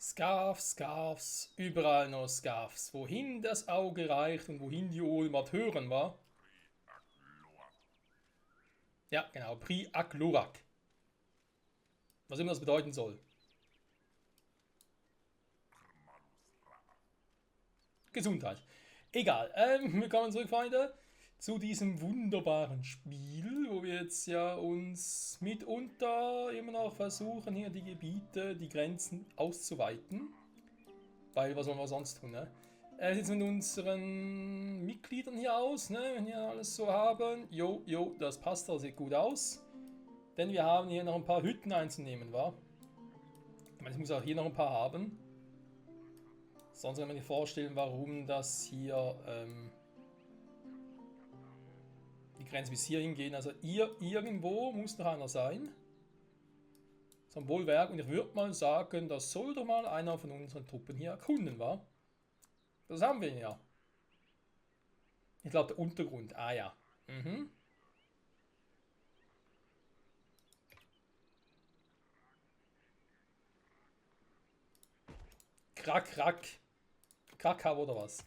Scarfs, Scarfs, überall nur Scarfs. Wohin das Auge reicht und wohin die Ohren was hören, war? Ja, genau, Pri-Ak-Lorak. Was immer das bedeuten soll. Gesundheit. Egal, willkommen zurück, Freunde, zu diesem wunderbaren Spiel, wo wir jetzt ja uns mitunter immer noch versuchen, hier die Gebiete, die Grenzen auszuweiten. Weil, was wollen wir sonst tun, ne? Sieht es mit unseren Mitgliedern hier aus, ne? Wenn wir alles so haben. Jo, jo, das passt, das sieht gut aus. Denn wir haben hier noch ein paar Hütten einzunehmen, wa? Ich meine, ich muss auch hier noch ein paar haben. Sonst kann man sich vorstellen, warum das hier die Grenze bis hierhin gehen. Also irgendwo muss noch einer sein. So ein Bollwerk. Und ich würde mal sagen, das soll doch mal einer von unseren Truppen hier erkunden, wa? Das haben wir ja. Ich glaube, der Untergrund. Ah ja. Mhm. Krack, krack. Krakau oder was?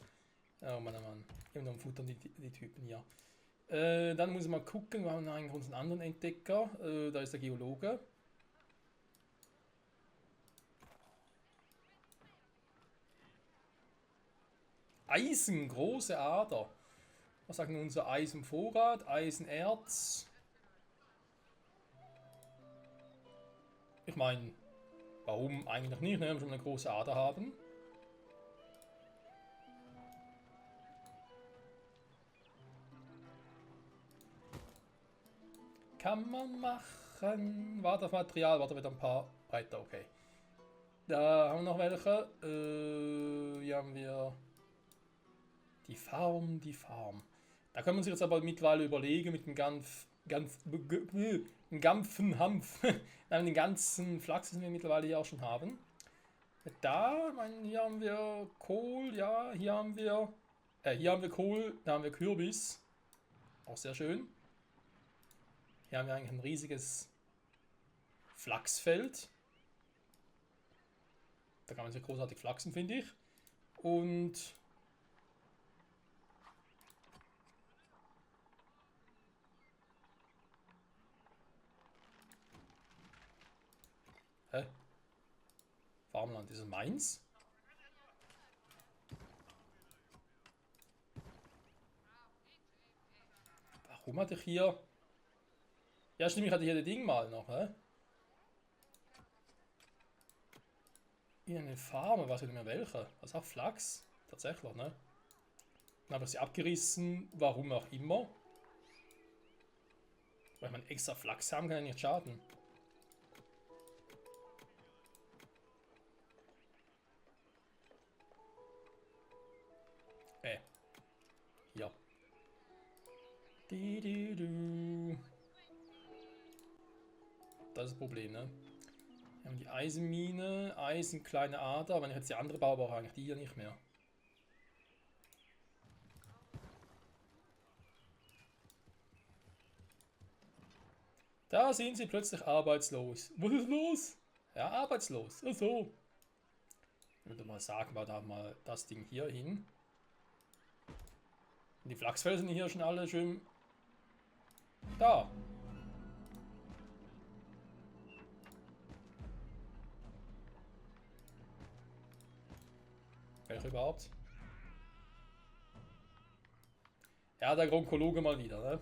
Oh Mann, oh Mann. Immer noch futtern die Typen hier. Dann muss ich mal gucken. Wir haben eigentlich unseren anderen Entdecker. Da ist der Geologe. Eisen, große Ader. Was sagt denn unser Eisenvorrat? Eisenerz. Ich meine, warum eigentlich nicht, ne? Wenn wir schon eine große Ader haben. Kann man machen. Warte auf Material, warte wieder ein paar Breiter, okay. Da haben wir noch welche. Hier haben wir die Farm, die Farm. Da können wir uns jetzt aber mittlerweile überlegen mit dem ganzen Hanf. Nein, den ganzen Flachs, den wir mittlerweile hier auch schon haben. Da, ich meine, hier haben wir Kohl, ja, hier haben wir Kohl, da haben wir Kürbis. Auch sehr schön. Hier haben wir eigentlich ein riesiges Flachsfeld. Da kann man sehr großartig flachsen, finde ich. Und hä? Farmland, ist es meins? Warum hatte ich hier... Ja, stimmt, ich hatte hier das Ding mal noch, hä? In eine Farm, was nicht mehr welche? Was auch Flachs? Tatsächlich, ne? Dann habe ich sie abgerissen, warum auch immer. Weil man extra Flachs haben kann ja nicht schaden. Hier. Das ist das Problem, ne? Wir haben die Eisenmine, Eisen, kleine Ader. Wenn ich jetzt die andere baue, brauche ich eigentlich die hier nicht mehr. Da sind sie plötzlich arbeitslos. Was ist los? Ja, arbeitslos. Ach so. Ich würde mal sagen, wir da mal das Ding hier hin. Und die Flachsfelder sind hier schon alle schön da. Welcher überhaupt? Ja, der Onkologe mal wieder, ne?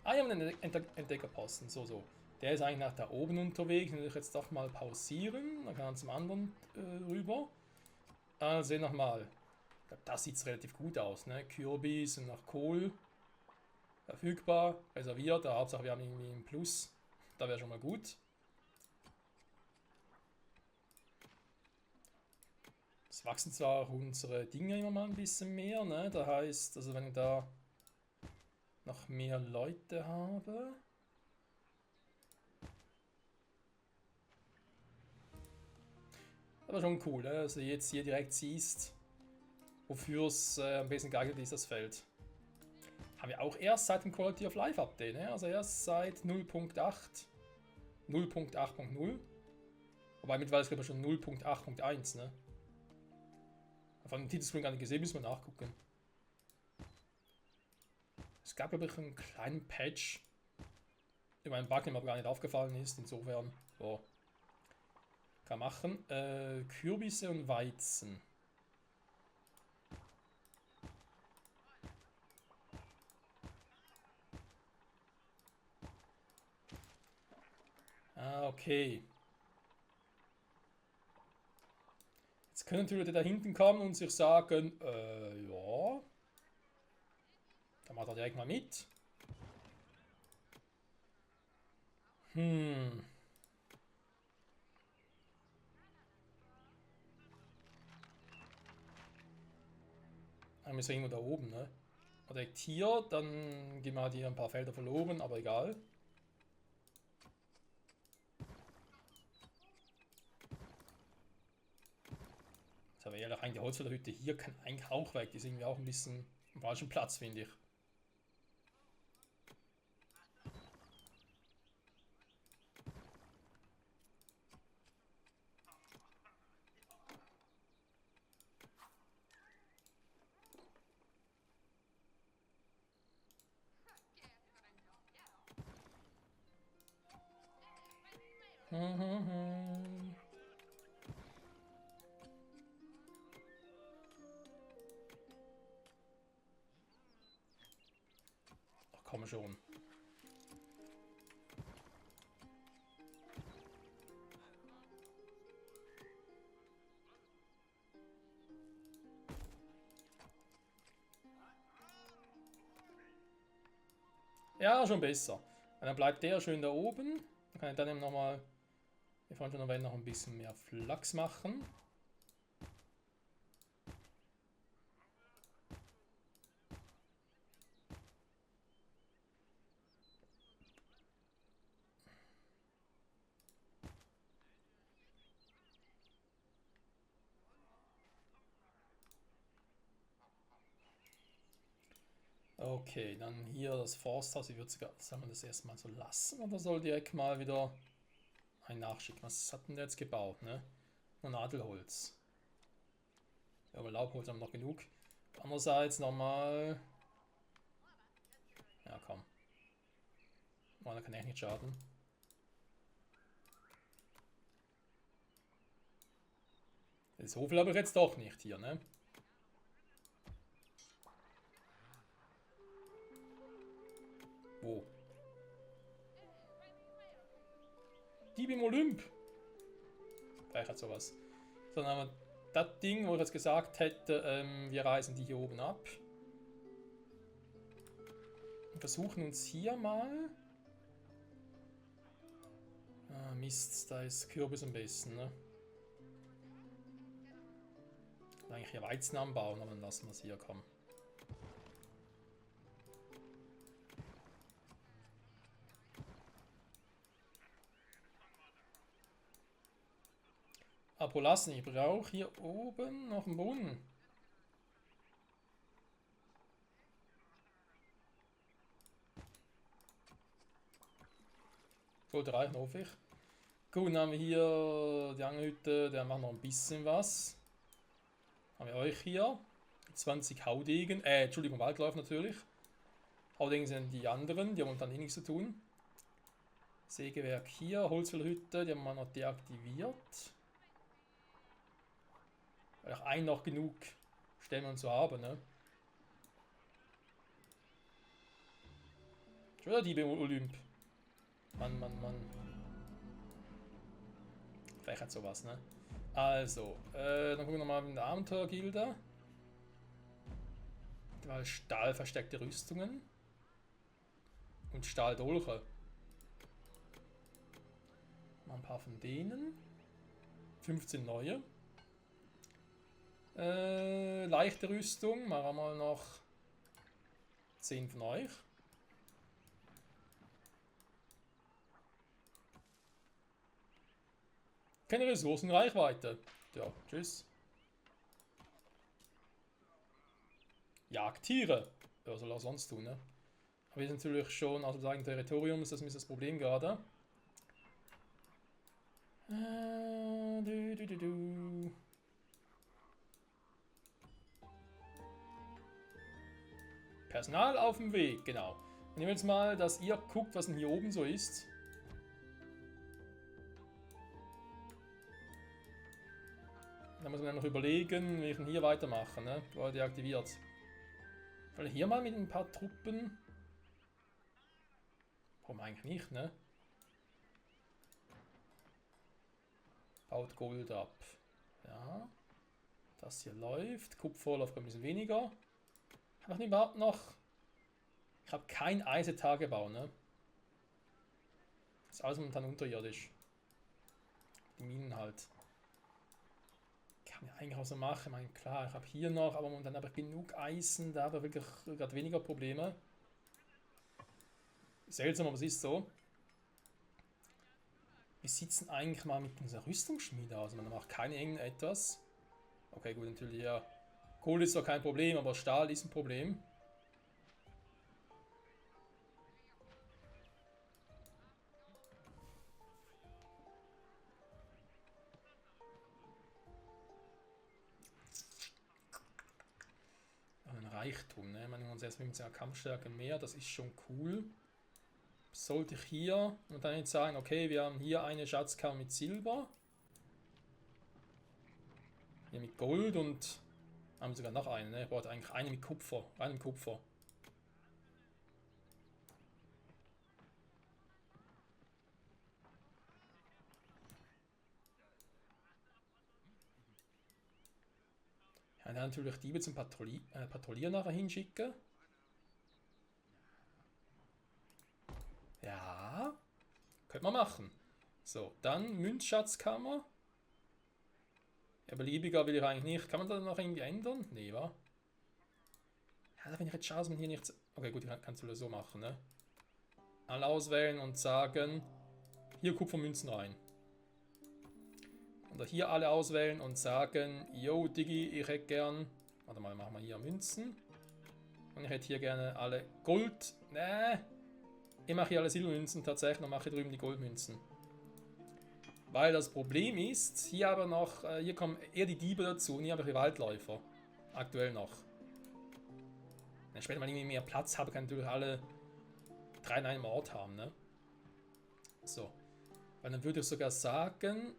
Ah, wir haben einen Entdeckerposten, so. Der ist eigentlich nach da oben unterwegs. Den will ich jetzt doch mal pausieren. Dann kann er zum anderen rüber. Also nochmal. Das sieht relativ gut aus, ne? Kürbis und nach Kohl. Verfügbar, reserviert. Der Hauptsache wir haben irgendwie einen Plus. Da wäre schon mal gut. Es wachsen zwar auch unsere Dinge immer mal ein bisschen mehr, ne? Das heißt, also wenn ich da noch mehr Leute habe. Aber schon cool, ne? Also jetzt hier direkt siehst, wofür es am besten geeignet ist, das Feld. Haben wir auch erst seit dem Quality of Life Update, ne? Also erst seit 0.8, 0.8.0. Wobei mittlerweile ist glaube ich schon 0.8.1, ne? Von dem Titelscreen gar nicht gesehen, müssen wir nachgucken. Es gab glaube ich einen kleinen Patch über einen Bug, der mir aber gar nicht aufgefallen ist. Insofern, so. Kann machen. Kürbisse und Weizen. Ah, okay. Jetzt können natürlich Leute da hinten kommen und sich sagen, ja. Dann macht er direkt mal mit. Hm. Dann müssen wir irgendwo da oben, ne? Oder direkt hier, dann gehen wir halt hier ein paar Felder verloren, aber egal. Das aber ehrlich, eigentlich die Holzfällerhütte hier kann eigentlich auch weg. Die ist irgendwie auch ein bisschen am falschen Platz, finde ich. Ach komm schon. Ja, schon besser. Und dann bleibt der schön da oben. Dann kann ich dann eben nochmal, wir fahren schon noch ein bisschen mehr Flachs machen. Okay, dann hier das Forsthaus. Ich würde sogar, sollen wir das erstmal so lassen oder soll direkt mal wieder ein nachschicken? Was hat denn der jetzt gebaut, ne? Nur Nadelholz. Ja, aber Laubholz haben wir noch genug. Andererseits nochmal. Ja, komm. Oh, da kann echt nicht schaden. So viel aber jetzt doch nicht hier, ne? Wo? Dieb im Olymp. Vielleicht hat sowas. Dann haben wir das Ding, wo ich jetzt gesagt hätte, wir reißen die hier oben ab. Und versuchen uns hier mal. Ah, Mist, da ist Kürbis am besten, ne? Eigentlich hier Weizen anbauen, aber dann lassen wir es hier kommen. Aber lassen, ich brauche hier oben noch einen Brunnen. Sollte reichen, hoffe ich. Gut, dann haben wir hier die Angelhütte, der macht noch ein bisschen was. Haben wir euch hier. 20 Haudegen, Entschuldigung, Waldlauf natürlich. Haudegen sind die anderen, die haben dann eh nichts zu tun. Sägewerk hier, Holzfällerhütte, die haben wir noch deaktiviert. Weil auch ein noch genug Stämme zu haben, ne? Schon wieder die Olymp. Mann, Mann, Mann. Vielleicht hat sowas, ne? Also, dann gucken wir nochmal in der Abenteuergilde. Weil Stahl versteckte Rüstungen. Und Stahldolche. Mal ein paar von denen. 15 neue. Leichte Rüstung. Machen wir mal noch 10 von euch. Keine Ressourcenreichweite. Ja, tschüss. Jagdtiere. Ja, soll er sonst tun, ne? Aber wir sind natürlich schon aus dem eigenen Territorium, ist das ein bisschen das Problem gerade. Personal auf dem Weg, genau. Und nehmen wir jetzt mal, dass ihr guckt, was denn hier oben so ist. Da muss man dann noch überlegen, wie ich hier weitermachen, ne? War deaktiviert. Weil hier mal mit ein paar Truppen. Warum eigentlich nicht, ne? Baut Gold ab. Ja. Das hier läuft. Kupfer läuft ein bisschen weniger. Habe ich überhaupt noch. Ich habe kein Eisentagebau, ne? Das ist alles momentan unterirdisch. Die Minen halt. Kann ich eigentlich auch so machen. Ich meine, klar, ich habe hier noch, aber momentan habe ich genug Eisen, da habe ich wirklich gerade weniger Probleme. Seltsam, aber es ist so. Wie sieht es denn eigentlich mal mit unserer Rüstungsschmiede aus? Man macht keine irgendetwas. Okay, gut, natürlich ja. Kohle ist zwar kein Problem, aber Stahl ist ein Problem. Ein Reichtum, ne? Ich meine, uns erst mit der Kampfstärke mehr, das ist schon cool. Sollte ich hier und dann jetzt sagen, okay, wir haben hier eine Schatzkammer mit Silber. Hier mit Gold und haben sogar noch eine, ne? Ich brauche eigentlich eine mit Kupfer, reinem Kupfer. Ja, dann natürlich die zum Patrouillieren nachher hinschicken. Ja, könnte man machen. So, dann Münzschatzkammer. Ja, beliebiger will ich eigentlich nicht. Kann man das noch irgendwie ändern? Nee, wa? Ja, wenn ich jetzt schaue, dass man hier nichts... Okay, gut, kannst du das so machen, ne? Alle auswählen und sagen, hier Kupfermünzen rein. Oder hier alle auswählen und sagen, yo, Digi, ich hätte gern... Warte mal, machen wir hier Münzen. Und ich hätte hier gerne alle Gold... Nee. Ich mache hier alle Silbermünzen tatsächlich und mache drüben die Goldmünzen. Weil das Problem ist, hier aber noch, hier kommen eher die Diebe dazu und hier habe ich die Waldläufer. Aktuell noch. Wenn ich später mal irgendwie mehr Platz habe, kann ich natürlich alle 3 in einem Ort haben, ne? So. Weil dann würde ich sogar sagen,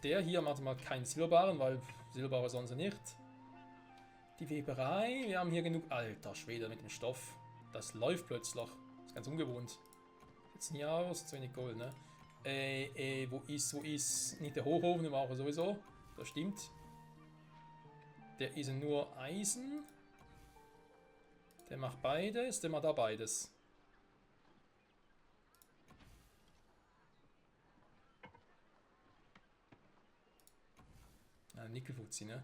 der hier macht mal keinen Silberbaren, weil Silberbare sonst nicht. Die Weberei, wir haben hier genug... Alter Schwede mit dem Stoff. Das läuft plötzlich. Das ist ganz ungewohnt. Jetzt ein Jahr aus, zu wenig Gold, ne? Wo ist nicht der Hochofen, den brauchen wir sowieso. Das stimmt. Der ist nur Eisen. Der macht beides, der macht da beides. Nickelfuzzi, ne?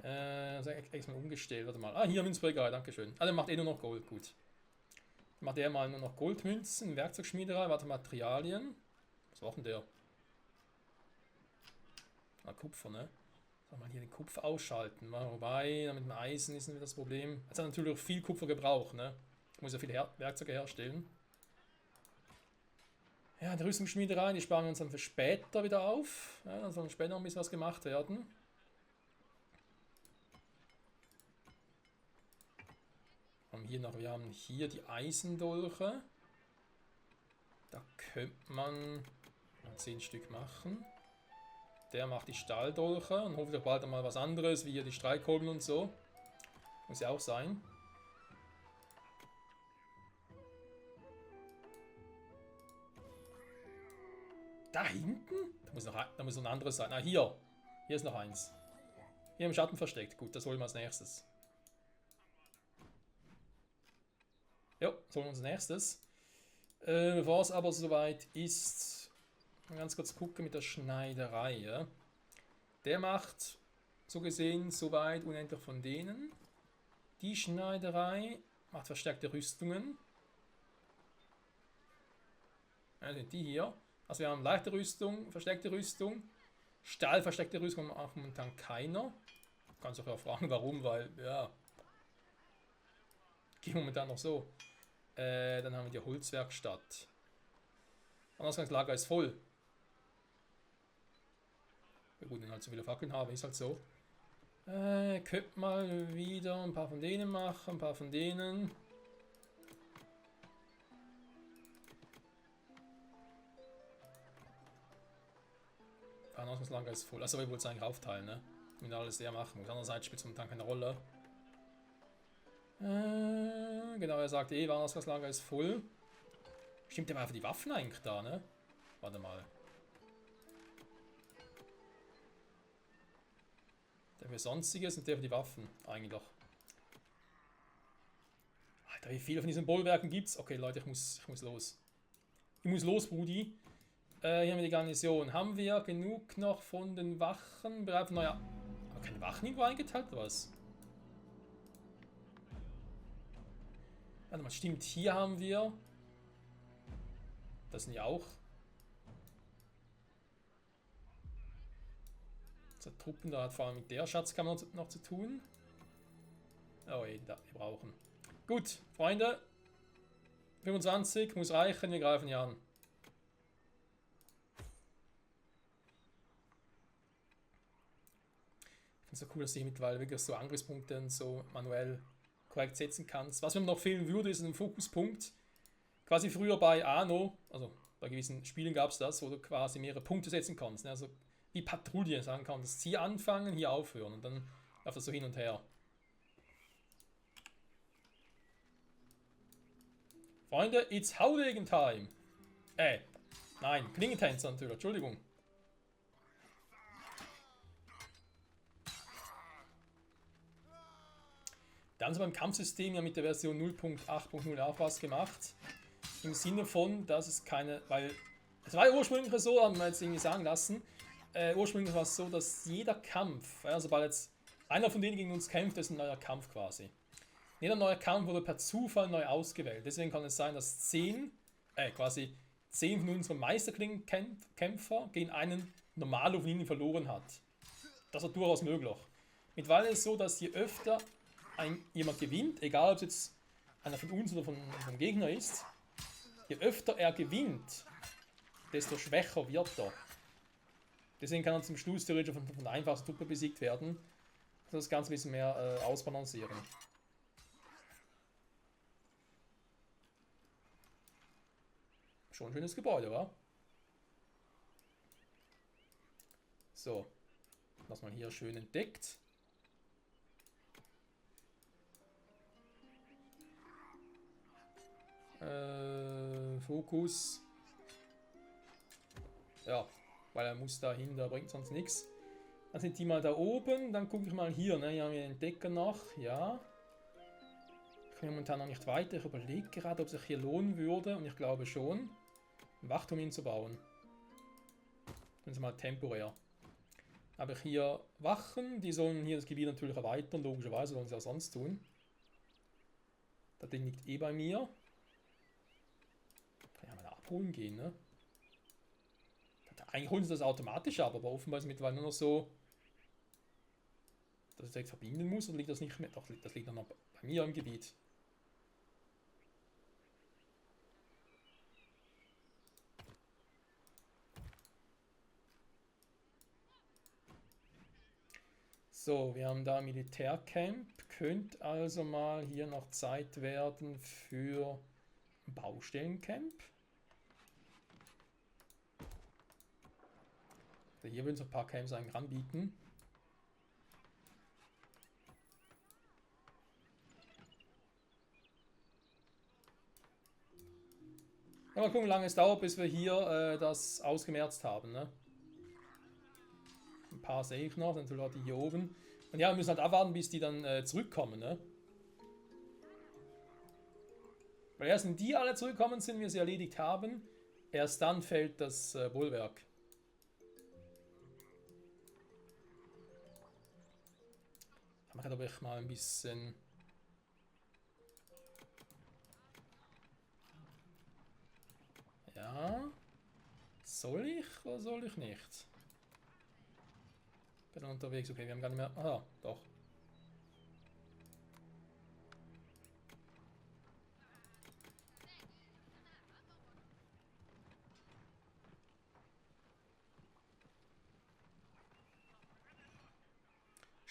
Also extra mal umgestellt, warte mal. Ah, hier Münzbäckerei, dankeschön. Ah, der macht eh nur noch Gold, gut. Macht er mal nur noch Goldmünzen, Werkzeugschmiederei, warte, Materialien. Was war denn der? Ah, Kupfer, ne? Soll mal hier den Kupfer ausschalten. Wobei, mit dem Eisen ist nicht das Problem. Es hat natürlich auch viel Kupfer gebraucht, ne? Ich muss ja viele Werkzeuge herstellen. Ja, die Rüstungsschmiederei, die sparen wir uns dann für später wieder auf. Ja, dann soll später noch ein bisschen was gemacht werden. Wir haben hier die Eisendolche. Da könnte man 10 Stück machen. Der macht die Stahldolche und hoffentlich bald mal was anderes, wie hier die Streitkolben und so. Muss ja auch sein. Da hinten? Da muss noch ein anderes sein. Ah, hier. Hier ist noch eins. Hier im Schatten versteckt. Gut, das holen wir als nächstes. Jo, das holen wir als nächstes. Bevor es aber soweit ist, ganz kurz gucken mit der Schneiderei. Ja? Der macht so gesehen soweit unendlich von denen. Die Schneiderei macht verstärkte Rüstungen. Ja, sind die hier. Also wir haben leichte Rüstung, versteckte Rüstung. Stahl versteckte Rüstung macht momentan keiner. Kannst auch fragen, warum, weil, ja, geht momentan noch so. Dann haben wir die Holzwerkstatt. Das Ausgangslager ist voll. Ja, gut, wenn ich halt so viele Fackeln habe, ist halt so. Könnte mal wieder ein paar von denen machen, ein paar von denen. Ausgangslager ist voll. Also, wir wollten es eigentlich aufteilen, ne? Wenn alles der machen muss. Andererseits spielt es momentan keine Rolle. Genau, er sagte eh, Warenausgangslager ist voll. Stimmt, der war für die Waffen eigentlich da, ne? Warte mal. Der für Sonstiges und der für die Waffen, eigentlich doch. Alter, wie viele von diesen Bollwerken gibt's? Okay, Leute, ich muss los. Ich muss los, Brudi. Hier haben wir die Garnison. Haben wir genug noch von den Wachen? Bereit für neue... Aber keine Wachen irgendwo eingeteilt, oder was? Warte mal, stimmt, hier haben wir... Das sind ja auch... So, Truppen, da hat vor allem mit der Schatzkammer noch zu tun. Oh ey, da, wir brauchen. Gut, Freunde. 25 muss reichen, wir greifen hier an. Ich finde es so cool, dass ich mittlerweile wirklich so Angriffspunkte und so manuell korrekt setzen kannst. Was mir noch fehlen würde, ist ein Fokuspunkt. Quasi früher bei Anno, also bei gewissen Spielen gab es das, wo du quasi mehrere Punkte setzen kannst. Ne? Also wie Patrouille sagen kannst. Hier anfangen, hier aufhören und dann läuft das so hin und her. Freunde, it's Haudegen Time. Nein, Klingentänzer natürlich, Entschuldigung. Da haben sie beim Kampfsystem ja mit der Version 0.8.0 auch was gemacht. Im Sinne von, dass es keine, weil es war ja ursprünglich so, haben wir jetzt irgendwie sagen lassen, ursprünglich war es so, dass jeder Kampf, ja, sobald jetzt einer von denen gegen uns kämpft, ist ein neuer Kampf quasi. Jeder neue Kampf wurde per Zufall neu ausgewählt. Deswegen kann es sein, dass 10 von unseren Meisterklingenkämpfer gegen einen Normalo von ihnen verloren hat. Das ist durchaus möglich. Mittlerweile ist es so, dass je öfter jemand gewinnt, egal ob es jetzt einer von uns oder vom Gegner ist, je öfter er gewinnt, desto schwächer wird er. Deswegen kann er zum Schluss theoretisch von der einfachsten Truppe besiegt werden. Das Ganze ein bisschen mehr ausbalancieren. Schon ein schönes Gebäude, wa? So. Was man hier schön entdeckt. Fokus. Ja, weil er muss da hin, da bringt sonst nichts. Dann sind die mal da oben, dann gucke ich mal hier, ne? Hier haben wir den Entdecker noch, ja. Ich komme momentan noch nicht weiter, ich überlege gerade, ob es sich hier lohnen würde, und ich glaube schon, ein Wachturm hinzubauen. Tun Sie mal temporär. Habe ich hier Wachen, die sollen hier das Gebiet natürlich erweitern, logischerweise sollen sie auch sonst tun. Das Ding liegt eh bei mir. Kann ja mal abholen gehen, ne? Eigentlich holen sie das automatisch ab, aber offenbar ist es mittlerweile nur noch so, dass ich direkt verbinden muss, oder liegt das nicht mehr? Doch, das liegt noch bei mir im Gebiet. So, wir haben da ein Militärcamp. Könnte also mal hier noch Zeit werden für ein Baustellencamp. Hier würden so ein paar Camps eigentlich anbieten. Ja, mal gucken, wie lange es dauert, bis wir hier das ausgemerzt haben. Ne? Ein paar sehe ich noch, dann sind die hier oben. Und ja, wir müssen halt abwarten, bis die dann zurückkommen. Ne? Weil erst wenn die alle zurückkommen sind, wir sie erledigt haben, erst dann fällt das Bollwerk. Ich mache aber mal ein bisschen... Ja... Soll ich oder soll ich nicht? Bin unterwegs, okay, wir haben gar nicht mehr... Aha, doch.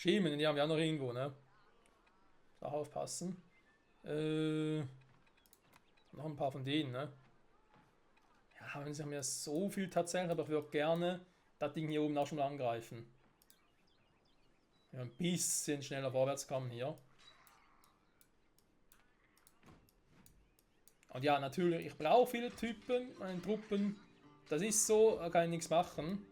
Schemen, die haben wir auch noch irgendwo, ne? Da aufpassen. Noch ein paar von denen, ne? Ja, sie haben ja so viel tatsächlich, aber ich würde gerne das Ding hier oben auch schon mal angreifen. Ja, ein bisschen schneller vorwärts kommen hier. Und ja, natürlich, ich brauche viele Typen, meine Truppen. Das ist so, da kann ich nichts machen.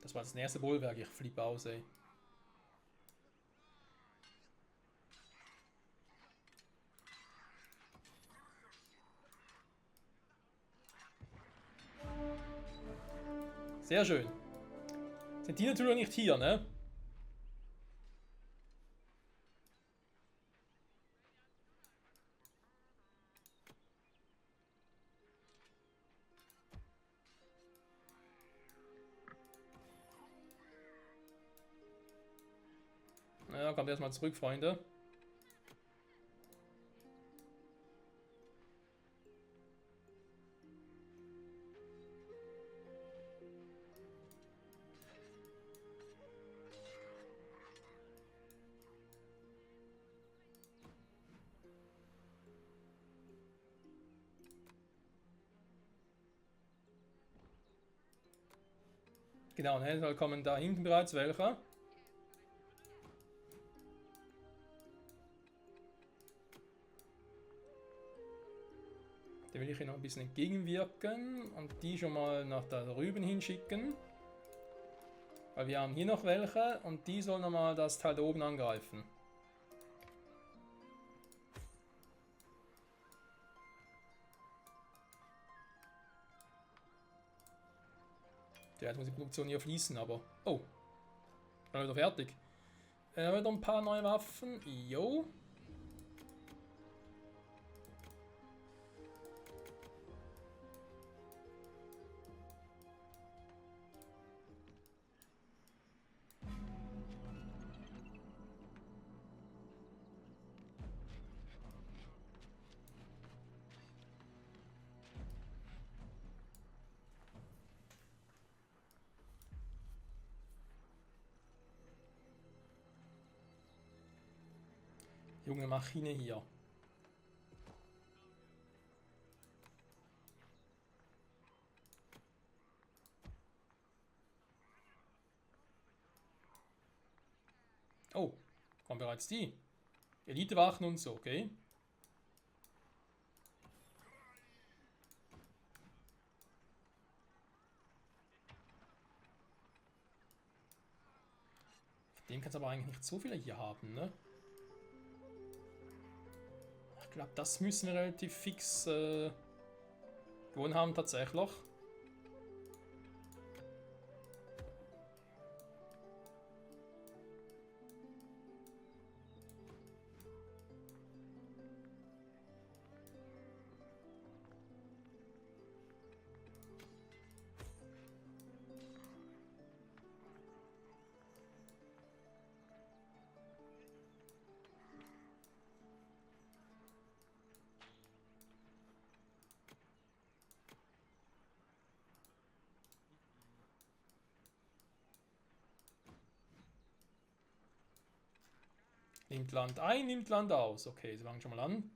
Das war das nächste Bollwerk, ich flippe aus, ey. Sehr schön. Sind die natürlich nicht hier, ne? Ja, kommt erstmal zurück, Freunde. Genau, ne, da kommen da hinten bereits welche. Da will ich hier noch ein bisschen entgegenwirken und die schon mal nach da drüben hinschicken. Weil wir haben hier noch welche und die sollen nochmal das Teil da oben angreifen. Ja, jetzt muss die Produktion hier fließen, aber... Oh, schon wieder fertig. Wieder ein paar neue Waffen. Jo. Junge Maschine hier. Oh, kommen bereits die. Elitewachen und so, okay. Von dem kannst du aber eigentlich nicht so viele hier haben, ne? Ich glaube, das müssen wir relativ fix gewonnen haben, tatsächlich. Nimmt Land ein, nimmt Land aus. Okay, sie fangen schon mal an.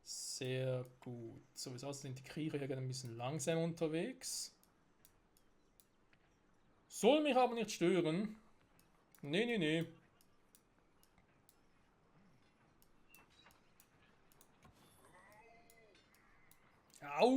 Sehr gut. Sowieso sind die Krieger hier gerade ein bisschen langsam unterwegs. Soll mich aber nicht stören. Nee, nee, nee. Au!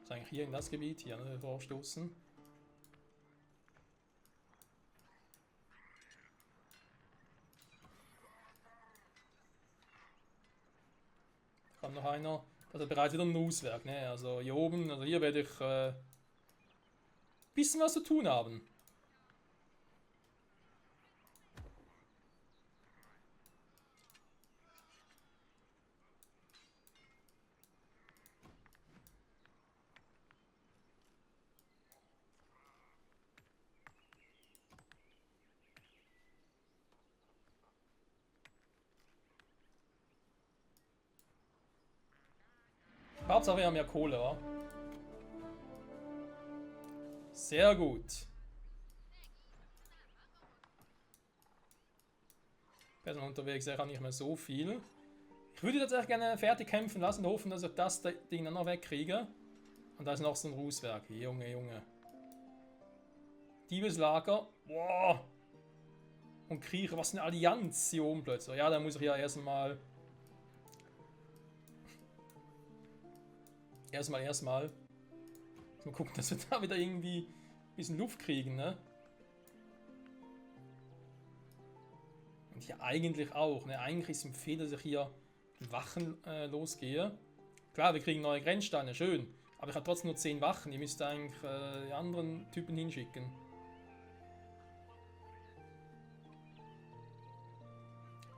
Ist eigentlich hier in das Gebiet hier, ne, vorstoßen. Da kommt noch einer. Also bereits wieder ein Nusswerk, ne? Also hier oben, also hier werde ich bisschen was zu tun haben. Hauptsache wir haben ja Kohle, wa? Sehr gut. Person unterwegs, er hat nicht mehr so viel. Ich würde tatsächlich gerne fertig kämpfen lassen und hoffen, dass ich das Ding dann noch wegkriege. Und da ist noch so ein Rußwerk. Junge, Junge. Diebeslager. Boah. Und Kriecher. Was eine Allianz hier oben plötzlich. Ja, da muss ich ja erstmal. Erstmal. Mal gucken, dass wir da wieder irgendwie ein bisschen Luft kriegen, ne? Und hier eigentlich auch, ne? Eigentlich ist es ein Fehler, dass ich hier Wachen losgehe. Klar, wir kriegen neue Grenzsteine, schön. Aber ich habe trotzdem nur 10 Wachen. Ihr müsst eigentlich die anderen Typen hinschicken.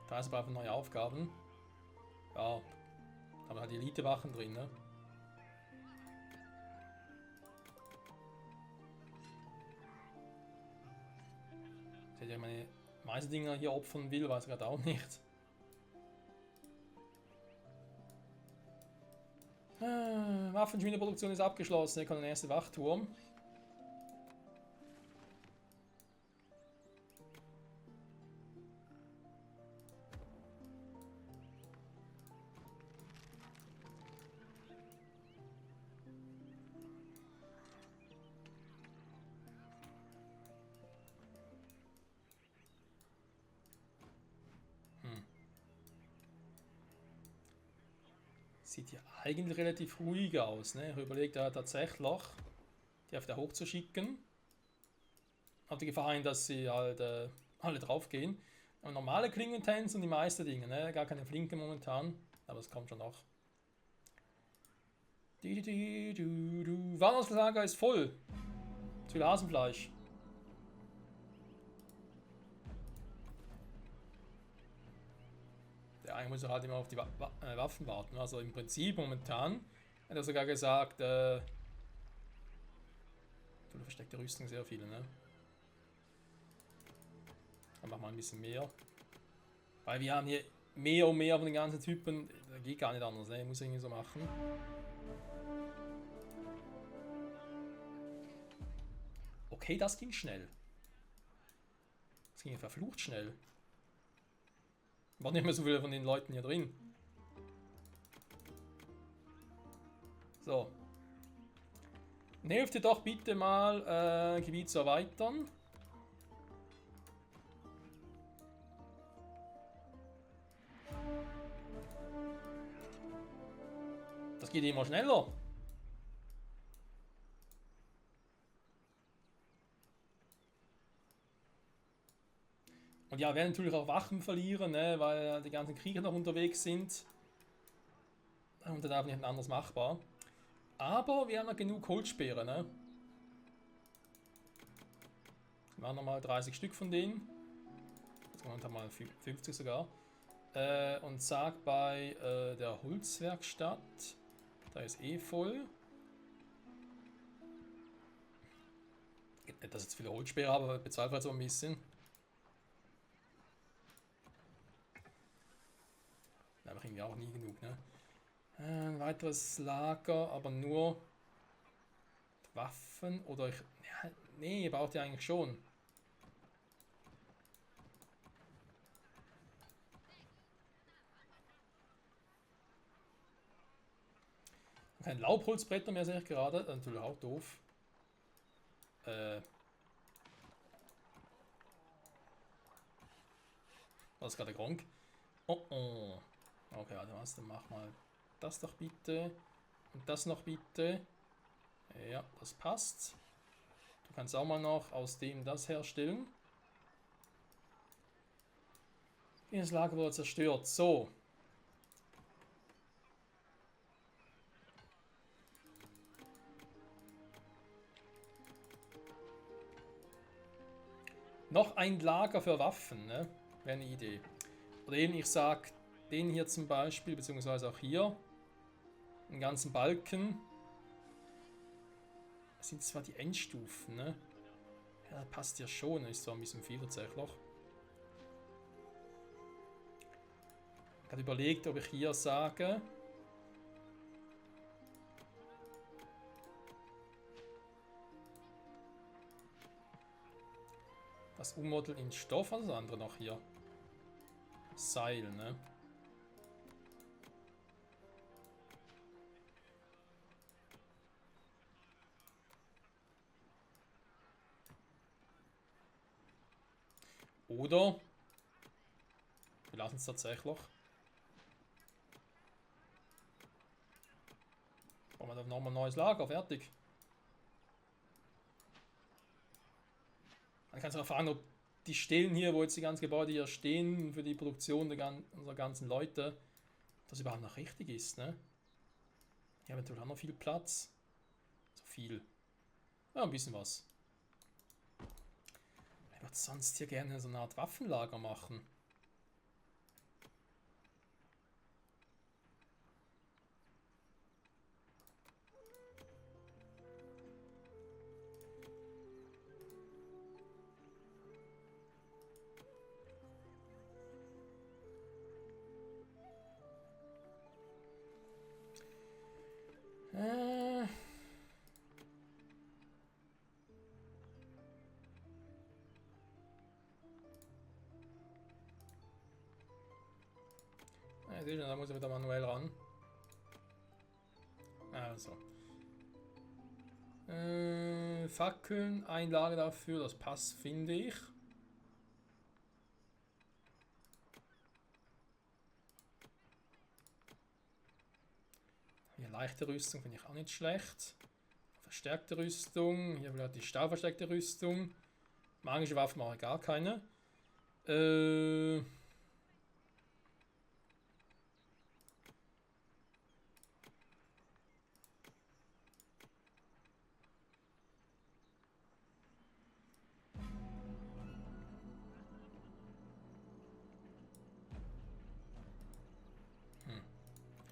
Da ist aber neue Aufgaben. Ja, da haben wir halt die Elite-Wachen drin, ne? Ich hätte meine Meisterdinger hier opfern will, weiß ich gerade auch nicht. Waffenschmiedeproduktion ist abgeschlossen, hier kommt der erste Wachturm. Sieht ja eigentlich relativ ruhig aus. Ne? Ich überlege da tatsächlich, die auf der hochzuschicken. Hat die Gefahr, dass sie halt alle drauf gehen. Aber normale Klingentens und die meisten Dinge, ne? Gar keine Flinke momentan. Aber es kommt schon noch. Warnungslager ist voll. Zu viel Hasenfleisch. Der eine muss halt immer auf die Waffen warten. Also im Prinzip momentan hat er sogar gesagt, versteckte Rüstung sehr viele, ne? Dann machen wir ein bisschen mehr. Weil wir haben hier mehr und mehr von den ganzen Typen. Da geht gar nicht anders, ne? Muss irgendwie so machen. Okay, das ging schnell. Das ging verflucht schnell. War nicht mehr so viele von den Leuten hier drin. So. Hilft dir doch bitte mal, Gebiet zu erweitern. Das geht immer schneller. Und ja, wir werden natürlich auch Wachen verlieren, ne, weil die ganzen Krieger noch unterwegs sind. Und dann auch nicht anders machbar. Aber wir haben noch genug Holzspeere, ne? Wir machen nochmal 30 Stück von denen. Jetzt haben wir mal 50 sogar. Und sag bei der Holzwerkstatt, da ist eh voll. Nicht, dass ich jetzt viele Holzspeere habe, aber bezahlt halt so ein bisschen. Da kriegen wir auch nie genug, ne? Ein weiteres Lager, aber nur Waffen oder ich. Ja, nee, braucht ihr eigentlich schon. Kein Laubholzbretter mehr sehe ich gerade, natürlich auch doof. Was ist gerade Gronk? Oh oh. Okay, warte was, dann mach mal das doch bitte. Und das noch bitte. Ja, das passt. Du kannst auch mal noch aus dem das herstellen. Das Lager wurde zerstört. So. Noch ein Lager für Waffen, ne? Wäre eine Idee. Oder eben, ich sag den hier zum Beispiel, beziehungsweise auch hier. Den ganzen Balken. Das sind zwar die Endstufen, ne? Ja, passt ja schon, ist zwar ein bisschen viel tatsächlich. Ich habe gerade überlegt, ob ich hier sage. Das Ummodeln in Stoff, was ist das andere noch hier? Seil, ne? Oder wir lassen es tatsächlich. Brauchen wir dann nochmal ein neues Lager, fertig. Dann kannst du auch fragen, ob die Stellen hier, wo jetzt die ganzen Gebäude hier stehen, für die Produktion unserer ganzen Leute, das überhaupt noch richtig ist, ne? Hier haben natürlich auch noch viel Platz. So viel. Ja, ein bisschen was. Ich würde sonst hier gerne so eine Art Waffenlager machen. Da muss ich wieder manuell ran. Also. Fackeln, Einlage dafür, das passt, finde ich. Hier leichte Rüstung finde ich auch nicht schlecht. Verstärkte Rüstung, hier vielleicht die stahlverstärkte Rüstung. Magische Waffen mache ich gar keine.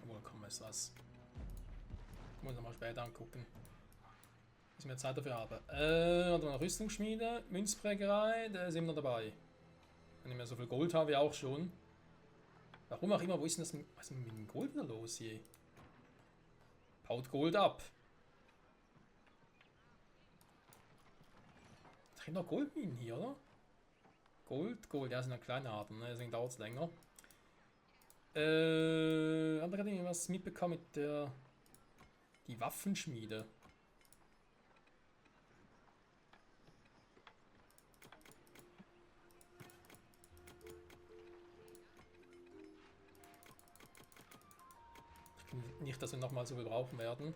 Wo kommen ist das? Muss ich mal später angucken. Dass ich mehr Zeit dafür habe. Oder eine Rüstungsschmiede, Münzprägerei, der ist immer noch dabei. Wenn ich mehr so viel Gold habe, wie auch schon. Warum auch immer, wo ist denn das was ist denn mit dem Gold wieder los hier? Baut Gold ab. Ich habe noch Goldminen hier, oder? Gold, ja, sind ja kleine Arten, ne? Deswegen dauert es länger. Haben wir gerade irgendwas mitbekommen mit der... Die Waffenschmiede. Nicht, dass wir nochmal so viel brauchen werden.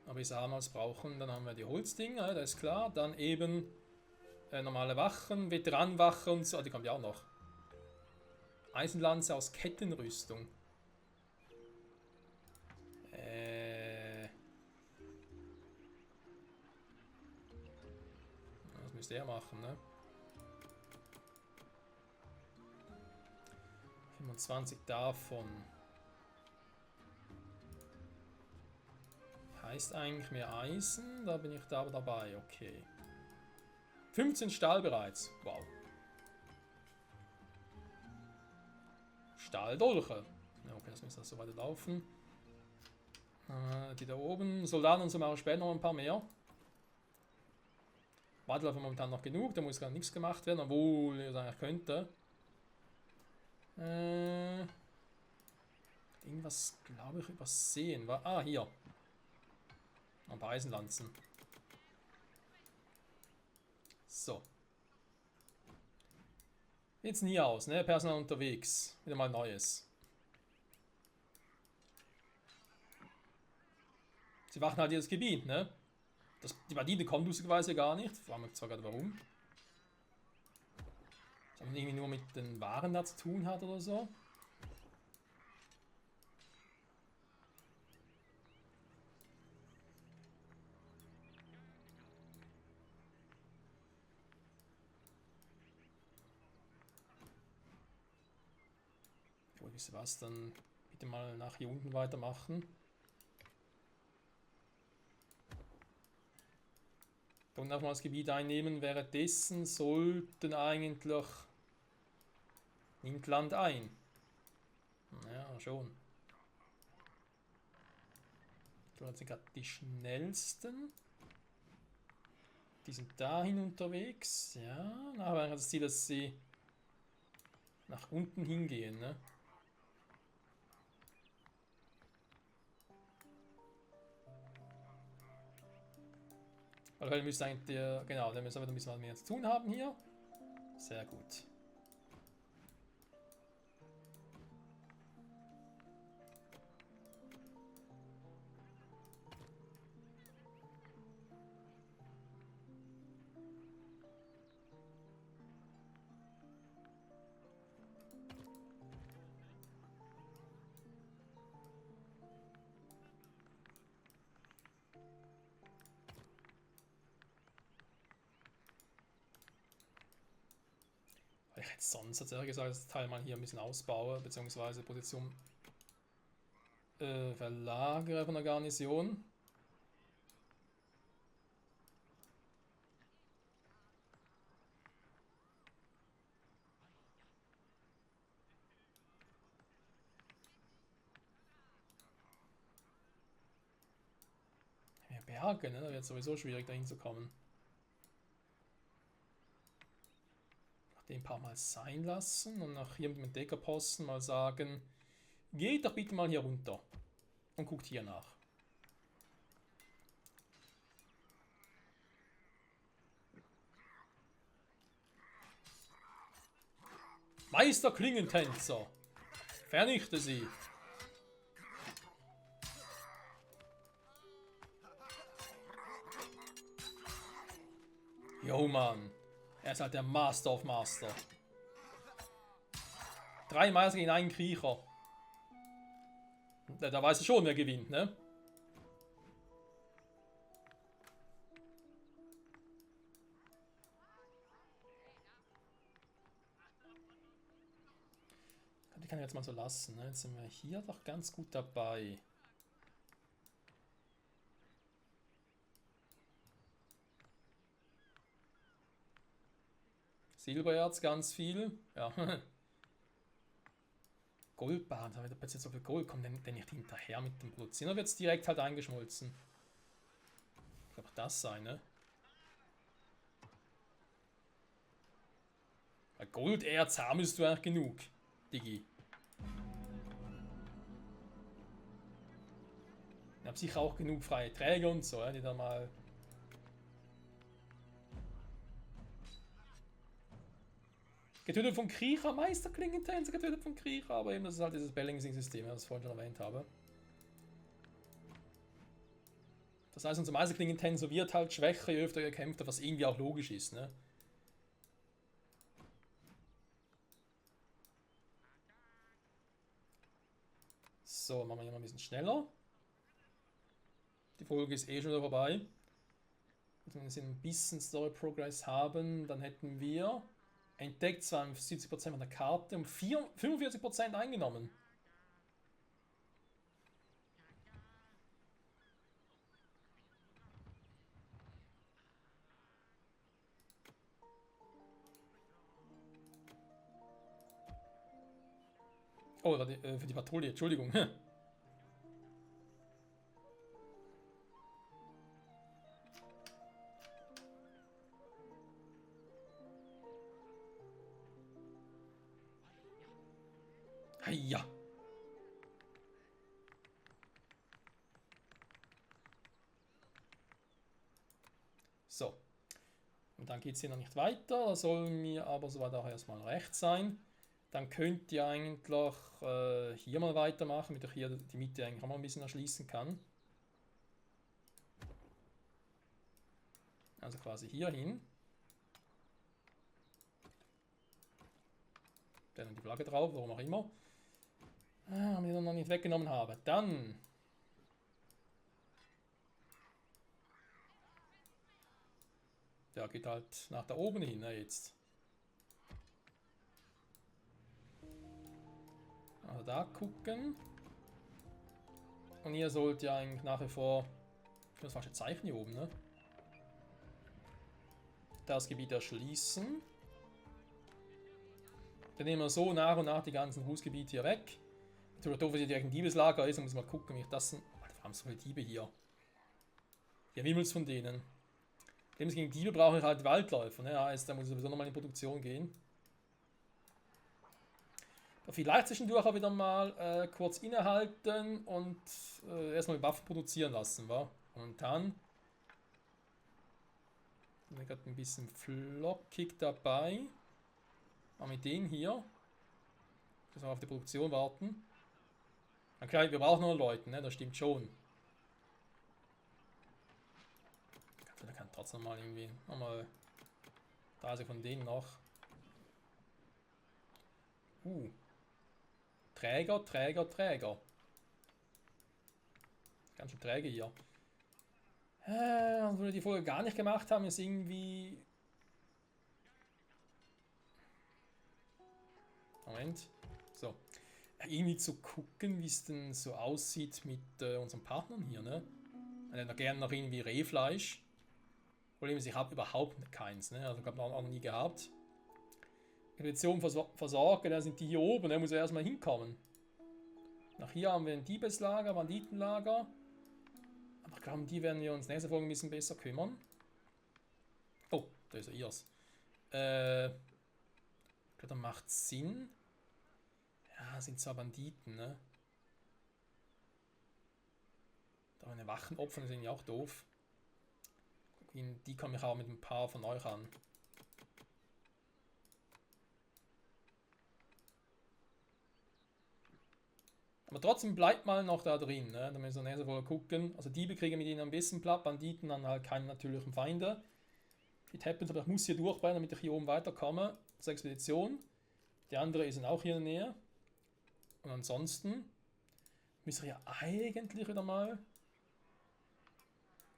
Aber wir es brauchen. Dann haben wir die Holzdinger, das ist klar. Dann eben normale Wachen, Veteranenwache und so. Ah, die kommt ja auch noch. Eisenlanze aus Kettenrüstung. Das müsste er machen, ne? 25 davon. Heißt eigentlich mehr Eisen, da bin ich da aber dabei, okay. 15 Stahl bereits, wow. Stahldolche. Ja, okay, das müsste so weiter laufen. Die da oben, Soldaten und so machen später noch ein paar mehr. Wartelaufen momentan noch genug, da muss gar nichts gemacht werden, obwohl ich es eigentlich könnte. Irgendwas, glaube ich, übersehen. Ah, hier. Noch ein paar Eisenlanzen. So. Jetzt nie aus, ne? Personal unterwegs. Wieder mal Neues. Sie wachen halt hier das Gebiet, ne? Die Banditen kommen lustigerweise gar nicht. Fragen wir zwar gerade warum. Das irgendwie nur mit den Waren da zu tun hat oder so. wisst ihr was, dann bitte mal nach hier unten weitermachen. Da unten auch mal das Gebiet einnehmen. Währenddessen sollten eigentlich... Nimmt Land ein. Ja, schon. Das sind gerade die schnellsten. Die sind dahin unterwegs. Ja, nachher wäre das Ziel, dass sie nach unten hingehen, ne? Weil wir müssen eigentlich, genau, dann müssen wir ein bisschen was mehr zu tun haben hier. Sehr gut. Ich hätte sonst tatsächlich gesagt, das Teil mal hier ein bisschen ausbaue, beziehungsweise Position verlagere von der Garnison. Ja, Berge, ne? Da wird es sowieso schwierig, da hinzukommen. Den ein paar Mal sein lassen und nach hier mit dem Deckerposten mal sagen, geht doch bitte mal hier runter und guckt hier nach. Meister Klingentänzer, vernichte sie. Jo Mann, er ist halt der Master of Master. 3 Meister gegen einen Kriecher. Da weiß er schon, wer gewinnt, ne? Die kann ich jetzt mal so lassen, ne? Jetzt sind wir hier doch ganz gut dabei. Silbererz ganz viel. Ja. Goldbarren, da wird plötzlich so viel Gold, kommt denn nicht hinterher mit dem Produzieren, oder wird es direkt halt eingeschmolzen? Ich glaube, das sein, ne? Weil Golderz haben du eigentlich genug, Digi. Ich habe sicher auch genug freie Träger und so, die da mal... Getötet von Kriecher, Meister Klingentänzer, getötet von Kriecher, aber eben das ist halt dieses Balancing-System, das ich vorhin schon erwähnt habe. Das heißt, unser Meister Klingentänzer wird halt schwächer, je öfter er kämpft, was irgendwie auch logisch ist, ne? So, machen wir hier mal ein bisschen schneller. Die Folge ist eh schon wieder vorbei. Wenn wir ein bisschen Story Progress haben, dann hätten wir entdeckt 72% von der Karte und 45% eingenommen. Oh, für die Patrouille, Entschuldigung. Ja. So. Und dann geht es hier noch nicht weiter. Da soll mir aber soweit auch erstmal recht sein. Dann könnt ihr eigentlich hier mal weitermachen, damit ich hier die Mitte eigentlich auch mal ein bisschen erschließen kann. Also quasi hier hin. Dann die Flagge drauf, warum auch immer. Ah, die ich noch nicht weggenommen habe. Dann... Der geht halt nach da oben hin, ne, jetzt. Oder da gucken. Und ihr sollt ja eigentlich nach wie vor... Das falsche Zeichen hier oben, ne? Das Gebiet erschließen. Dann nehmen wir so nach und nach die ganzen Fußgebiete hier weg. Natürlich doof, dass hier direkt ein Diebeslager ist. Dann muss ich mal gucken, wie ich das... Alter, wir haben so viele Diebe hier. Ja, wimmelt's von denen. Dem gegen Diebe brauche ich halt Waldläufer. Ne? Heißt, da muss ich sowieso nochmal in Produktion gehen. Vielleicht zwischendurch auch wieder mal kurz innehalten und erstmal Waffen produzieren lassen, wa? Und dann bin ich gerade ein bisschen flockig dabei. Aber mit denen hier müssen wir auf die Produktion warten. Na klar, wir brauchen noch Leute, ne? Das stimmt schon. Da kann trotzdem mal irgendwie nochmal 30 von denen noch. Träger, Träger, Träger. Ganz schön träge hier. Was wir die Folge gar nicht gemacht haben, ist irgendwie... Moment. So. Irgendwie zu gucken, wie es denn so aussieht mit unseren Partnern hier, ne? Ich hätte gerne noch irgendwie Rehfleisch. Problem ist, ich habe überhaupt keins, ne? Also ich habe auch noch nie gehabt. Expedition versorgen, dann sind die hier oben, da muss er erstmal hinkommen. Nach hier haben wir ein Diebeslager, Banditenlager. Aber ich glaube, die werden wir uns nächste Folge ein bisschen besser kümmern. Oh, da ist er ihrs. Ich glaube, das macht Sinn. Ja, sind zwar Banditen, ne? Da eine Wachen opfern, sind ja auch doof. Die komme ich auch mit ein paar von euch an. Aber trotzdem bleibt mal noch da drin, ne? Da müssen wir nächste Woche gucken. Also Diebe kriegen mit ihnen ein bisschen platt, Banditen dann halt keine natürlichen Feinde. It happens, aber ich muss hier durchbrennen, damit ich hier oben weiterkomme zur Expedition. Die andere sind auch hier in der Nähe. Und ansonsten müssen wir ja eigentlich wieder mal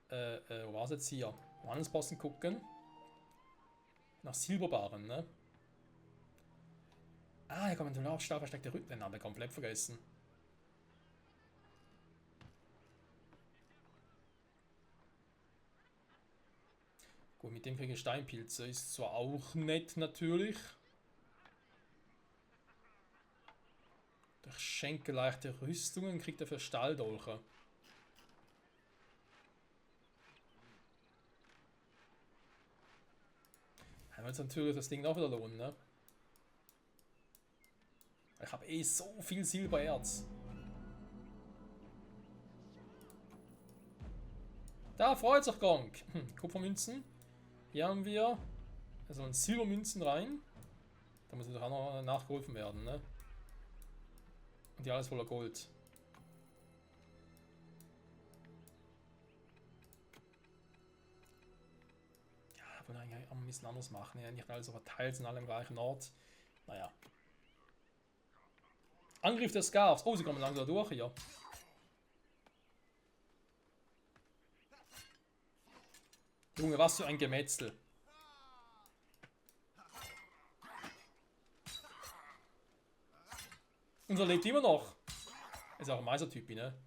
wo war es jetzt hier? Handelsposten gucken. Nach Silberbaren, ne? Ah, hier kommen natürlich auch stark versteckte Rücken. Den habe ich komplett vergessen. Gut, mit dem kriege ich Steinpilze. Ist zwar auch nett natürlich. Durch Schenke leichte Rüstungen kriegt er für Stahldolche. Dann wird natürlich das Ding auch wieder lohnen, ne? Ich habe eh so viel Silbererz. Da freut sich Gronk. Kupfermünzen. Hier haben wir also Silbermünzen rein. Da muss natürlich auch noch nachgeholfen werden, ne? Und die alles voller Gold. Ja, wollen eigentlich auch ein bisschen anders machen. Ja, nicht alles so verteilt sind, alle im gleichen Ort. Naja. Angriff des Scarfs. Oh, sie kommen langsam durch hier. Junge, was für ein Gemetzel. Unser lebt immer noch. Ist auch ein Meistertypi, ne?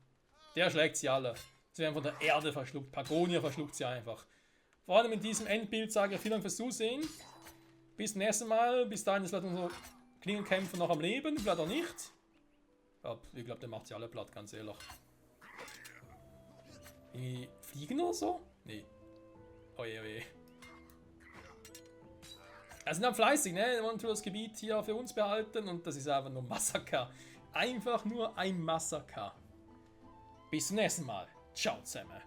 Der schlägt sie alle. Sie werden von der Erde verschluckt. Pagonia verschluckt sie einfach. Vor allem in diesem Endbild sage ich vielen Dank fürs Zusehen. Bis zum nächsten Mal. Bis dahin ist vielleicht unser Klingenkämpfer noch am Leben. Vielleicht auch nicht. Ich glaube, der macht sie alle platt, ganz ehrlich. Die fliegen oder so? Nee. Oje, oje. Also sind dann fleißig, ne? Die wollen das Gebiet hier für uns behalten und das ist einfach nur Massaker. Einfach nur ein Massaker. Bis zum nächsten Mal. Ciao zusammen.